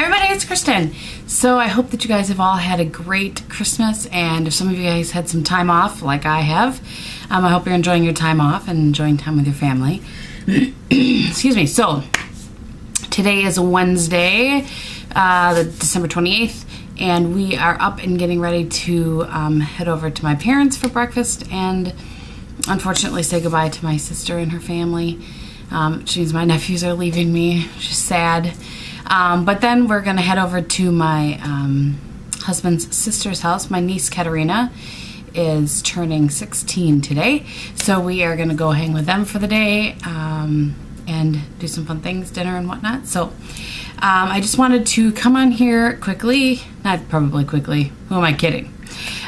Hi everybody, it's Kristin. So I hope that you guys have all had a great Christmas, and if some of you guys had some time off like I have, I hope you're enjoying your time off and enjoying time with your family. Excuse me. So today is Wednesday, the December 28th, and we are up and getting ready to head over to my parents for breakfast and unfortunately say goodbye to my sister and her family. Which means my nephews are leaving me, which is sad. But then we're going to head over to my husband's sister's house. My niece Katerina is turning 16 today, so we are going to go hang with them for the day and do some fun things, dinner and whatnot. So I just wanted to come on here quickly, not probably quickly, who am I kidding?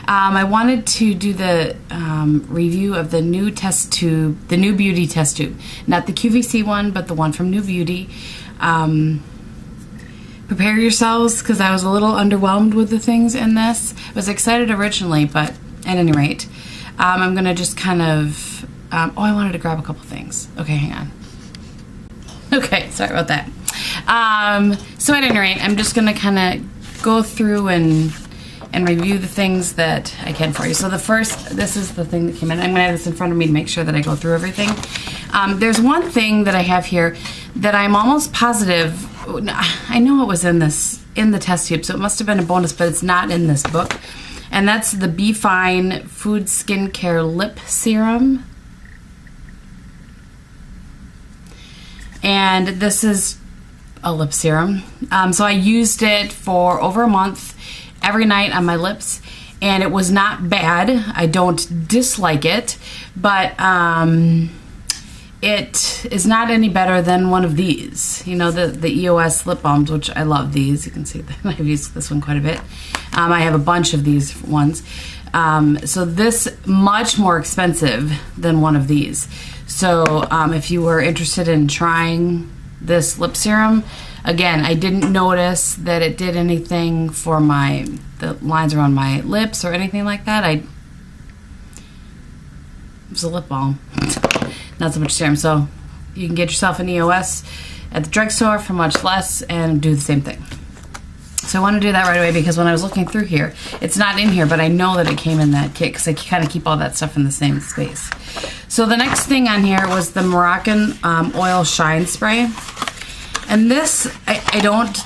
I wanted to do the review of the new test tube, the New Beauty test tube. Not the QVC one, but the one from New Beauty. Prepare yourselves, because I was a little underwhelmed with the things in this. I was excited originally, but at any rate, I'm going to just kind of... I wanted to grab a couple things. Okay, hang on. Okay, sorry about that. So at any rate, I'm just going to kind of go through and review the things that I can for you. So the first, this is the thing that came in. I'm going to have this in front of me to make sure that I go through everything. There's one thing that I have here that I'm almost positive, I know it was in the test tube, so it must have been a bonus, but it's not in this book. And that's the Be Fine Food Skincare Lip Serum. And this is a lip serum. So I used it for over a month, every night on my lips, and it was not bad. I don't dislike it, but it is not any better than one of these. You know, the EOS lip balms, which I love these. You can see that I've used this one quite a bit. I have a bunch of these ones. So this much more expensive than one of these. So if you were interested in trying this lip serum, again, I didn't notice that it did anything for the lines around my lips or anything like that. It was a lip balm, not so much serum. So you can get yourself an EOS at the drugstore for much less and do the same thing. So I want to do that right away, because when I was looking through here, it's not in here, but I know that it came in that kit because I kind of keep all that stuff in the same space. So the next thing on here was the Moroccan Oil Shine Spray. And this, I don't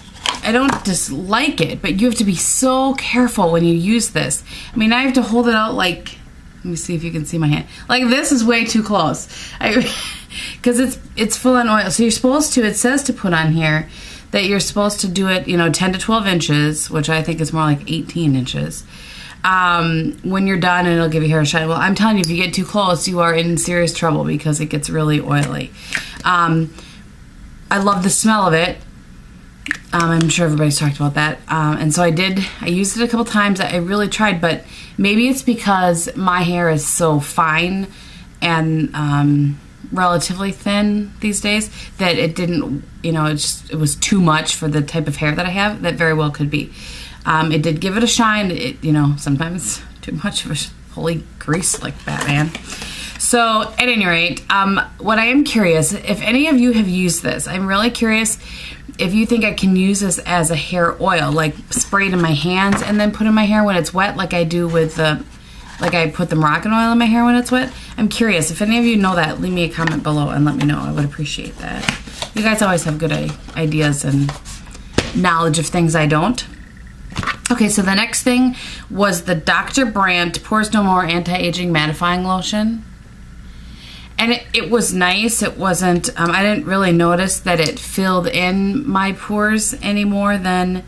dislike it, but you have to be so careful when you use this. I mean, I have to hold it out like, let me see if you can see my hand. Like, this is way too close. Because it's full on oil. So you're supposed to, it says to put on here that you're supposed to do it, 10 to 12 inches, which I think is more like 18 inches. When you're done, and it'll give your hair a shine. Well, I'm telling you, if you get too close, you are in serious trouble because it gets really oily. I love the smell of it. I'm sure everybody's talked about that. And so I used it a couple times. I really tried, but maybe it's because my hair is so fine and relatively thin these days that it didn't, it was too much for the type of hair that I have. That very well could be. It did give it a shine. Sometimes too much of a holy grease like Batman. So at any rate, what I am curious, if any of you have used this, I'm really curious if you think I can use this as a hair oil, like spray it in my hands and then put in my hair when it's wet, like I do with like I put the Moroccan oil in my hair when it's wet. I'm curious. If any of you know that, leave me a comment below and let me know. I would appreciate that. You guys always have good ideas and knowledge of things I don't. Okay, so the next thing was the Dr. Brandt Pores No More Anti-Aging Mattifying Lotion. And it was nice. It wasn't, I didn't really notice that it filled in my pores any more than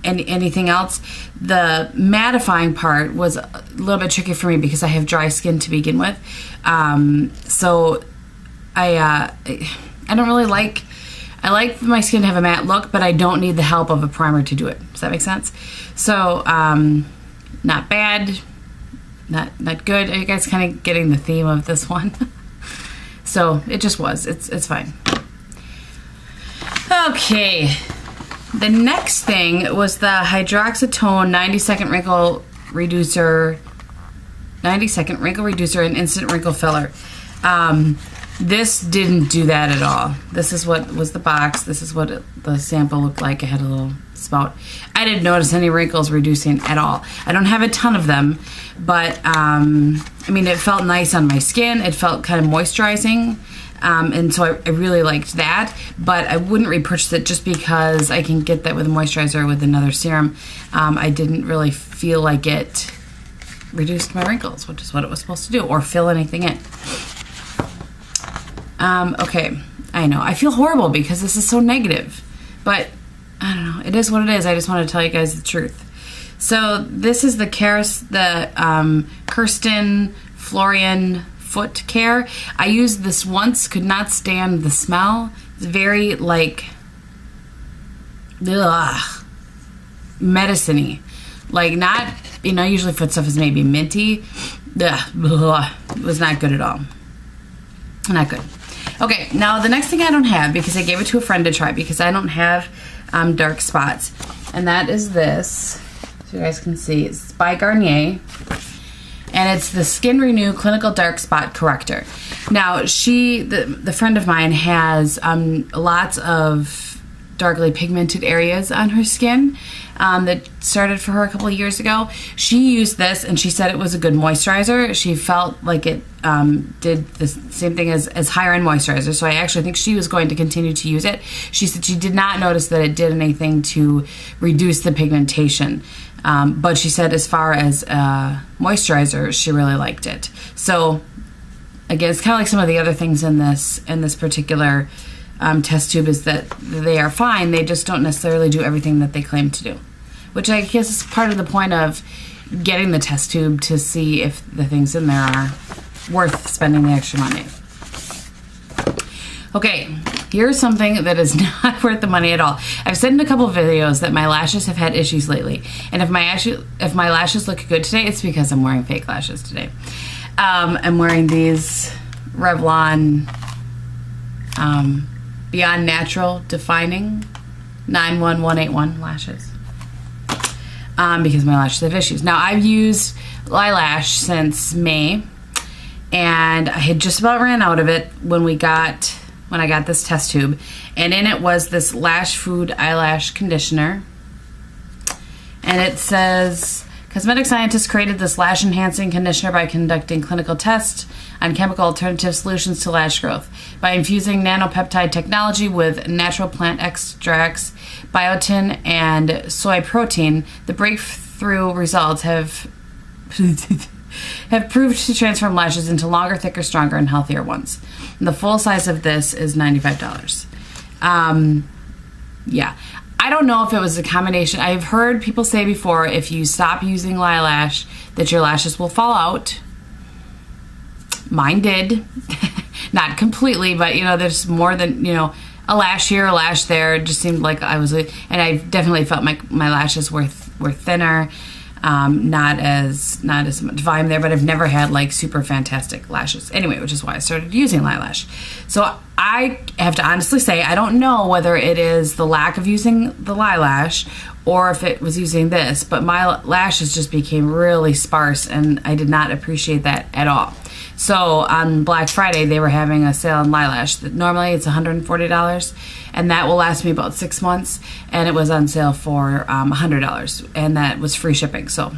anything else. The mattifying part was a little bit tricky for me because I have dry skin to begin with. So I don't really like, I like my skin to have a matte look, but I don't need the help of a primer to do it. Does that make sense? So not bad. Not good. Are you guys kind of getting the theme of this one? So it just was. It's fine. Okay. The next thing was the Hydroxytone 90-second wrinkle reducer, 90-second wrinkle reducer and instant wrinkle filler. This didn't do that at all. This is what was the box. This is what the sample looked like. It had a little spout. I didn't notice any wrinkles reducing at all. I don't have a ton of them, but I mean, it felt nice on my skin. It felt kind of moisturizing. And so I really liked that, but I wouldn't repurchase it just because I can get that with a moisturizer with another serum. I didn't really feel like it reduced my wrinkles, which is what it was supposed to do, or fill anything in. Okay, I know. I feel horrible because this is so negative, but I don't know. It is what it is. I just want to tell you guys the truth. So this is the Kristin Florian Foot Care. I used this once, could not stand the smell. It's very like, medicine-y. Like not, usually foot stuff is maybe minty. It was not good at all. Not good. Okay, now the next thing I don't have, because I gave it to a friend to try, because I don't have dark spots, and that is this, so you guys can see. It's by Garnier, and it's the Skin Renew Clinical Dark Spot Corrector. Now, the friend of mine has lots of darkly pigmented areas on her skin that started for her a couple of years ago. She used this and she said it was a good moisturizer. She felt like it did the same thing as higher end moisturizer, so I actually think she was going to continue to use it. She said she did not notice that it did anything to reduce the pigmentation, but she said as far as moisturizer, she really liked it. So again, it's kind of like some of the other things in this particular test tube, is that they are fine, they just don't necessarily do everything that they claim to do, which I guess is part of the point of getting the test tube, to see if the things in there are worth spending the extra money. Okay, here's something that is not worth the money at all. I've said in a couple of videos that my lashes have had issues lately, and if my lashes look good today, it's because I'm wearing fake lashes today. I'm wearing these Revlon Beyond Natural Defining 91181 lashes, because my lashes have issues. Now, I've used Lash since May, and I had just about ran out of it when I got this test tube, and in it was this Lash Food Eyelash Conditioner, and it says, cosmetic scientists created this lash enhancing conditioner by conducting clinical tests on chemical alternative solutions to lash growth. By infusing nanopeptide technology with natural plant extracts, biotin, and soy protein, the breakthrough results have proved to transform lashes into longer, thicker, stronger, and healthier ones. And the full size of this is $95. Yeah. I don't know if it was a combination. I've heard people say before, if you stop using Lash, that your lashes will fall out. Mine did. Not completely, but there's more than, a lash here, a lash there. It just seemed like and I definitely felt my lashes were thinner. Not as much volume there, but I've never had like super fantastic lashes. Anyway, which is why I started using Lash. So I have to honestly say, I don't know whether it is the lack of using the Lash or if it was using this, but my lashes just became really sparse, and I did not appreciate that at all. So on Black Friday, they were having a sale on Lash. Normally it's $140, and that will last me about 6 months, and it was on sale for $100, and that was free shipping. So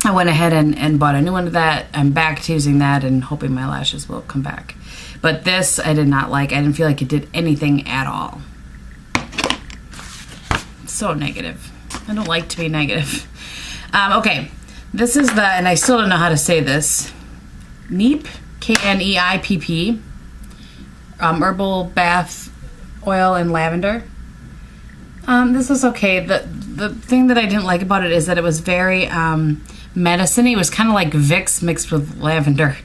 I went ahead and bought a new one of that. I'm back to using that and hoping my lashes will come back. But this I did not like. I didn't feel like it did anything at all. So negative. I don't like to be negative. Okay, this is and I still don't know how to say this, Kneip, K-N-E-I-P-P, herbal bath oil and lavender. This is okay. The thing that I didn't like about it is that it was very medicine-y. It was kind of like Vicks mixed with lavender.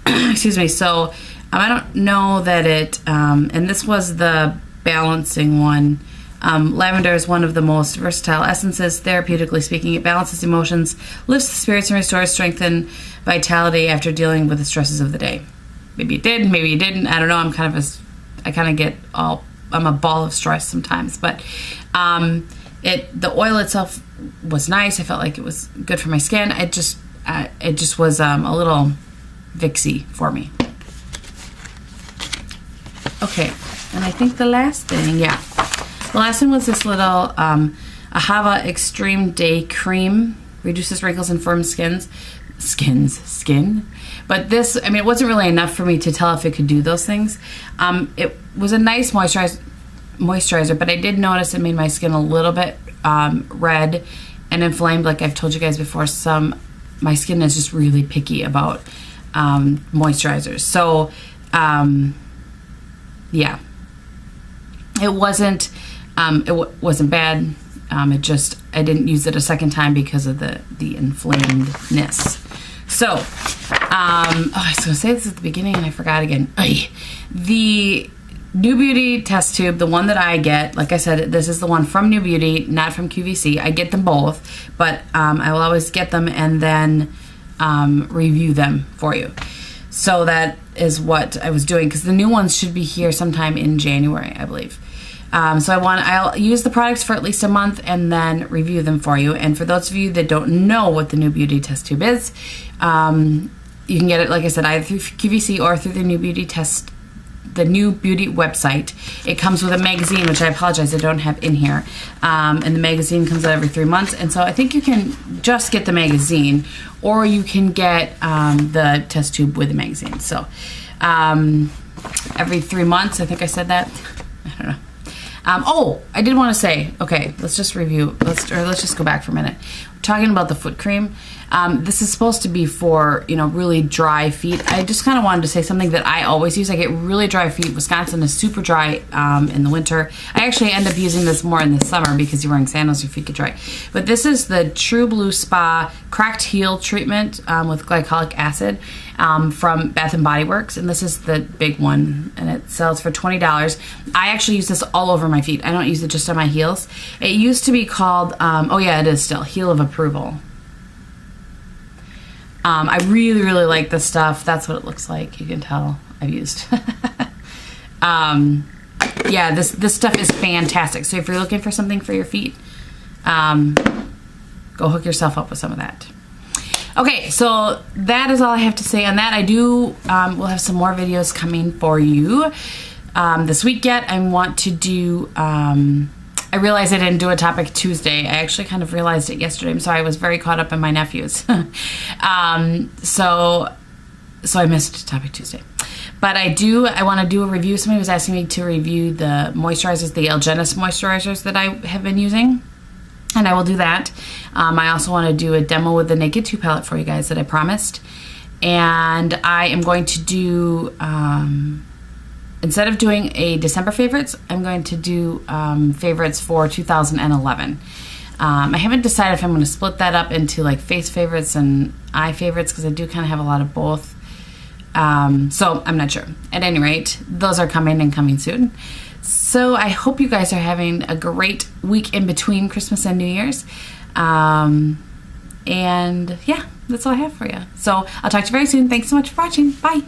Excuse me. So I don't know that it, and this was the balancing one. Lavender is one of the most versatile essences. Therapeutically speaking, it balances emotions, lifts the spirits, and restores strength and vitality after dealing with the stresses of the day. Maybe it did, maybe it didn't. I don't know. I'm a ball of stress sometimes. But the oil itself was nice. I felt like it was good for my skin. It just was a little Vicksy for me. Okay, and I think the last thing, yeah. The last one was this little Ahava Extreme Day Cream. Reduces wrinkles and firm skin. But this, I mean, it wasn't really enough for me to tell if it could do those things. It was a nice moisturizer, but I did notice it made my skin a little bit red and inflamed. Like I've told you guys before, my skin is just really picky about moisturizers. So, yeah, it wasn't bad. It just, I didn't use it a second time because of the inflamedness. So, I was going to say this at the beginning and I forgot again. The New Beauty test tube, the one that I get, like I said, this is the one from New Beauty, not from QVC. I get them both, but I will always get them and then review them for you. So that is what I was doing, because the new ones should be here sometime in January, I believe. So I'll use the products for at least a month and then review them for you. And for those of you that don't know what the New Beauty test tube is, you can get it, like I said, either through QVC or through the New Beauty website. It comes with a magazine, which I apologize I don't have in here. And the magazine comes out every 3 months. And so I think you can just get the magazine, or you can get the test tube with the magazine. So every 3 months, I think I said that. I don't know. I did want to say, okay, let's just review. Let's just go back for a minute. We're talking about the foot cream. This is supposed to be for, really dry feet. I just kind of wanted to say something that I always use. I get really dry feet. Wisconsin is super dry in the winter. I actually end up using this more in the summer because you're wearing sandals, your feet get dry. But this is the True Blue Spa Cracked Heel Treatment with glycolic acid from Bath & Body Works. And this is the big one, and it sells for $20. I actually use this all over my feet. I don't use it just on my heels. It used to be called, it is still, Heel of Approval. I really, really like this stuff. That's what it looks like. You can tell I've used. Yeah, this stuff is fantastic. So if you're looking for something for your feet, go hook yourself up with some of that. Okay, so that is all I have to say on that. I do, we'll have some more videos coming for you this week yet. I want to do, I realized I didn't do a topic Tuesday. I actually kind of realized it yesterday. I'm sorry, I was very caught up in my nephews. So I missed topic Tuesday. But I want to do a review. Somebody was asking me to review the moisturizers, the Algenist moisturizers that I have been using. And I will do that. I also want to do a demo with the Naked 2 palette for you guys that I promised. And I am going to do, instead of doing a December favorites, I'm going to do favorites for 2011. I haven't decided if I'm going to split that up into like face favorites and eye favorites, because I do kind of have a lot of both. So I'm not sure. At any rate, those are coming and coming soon. So I hope you guys are having a great week in between Christmas and New Year's. And yeah, that's all I have for you. So I'll talk to you very soon. Thanks so much for watching. Bye.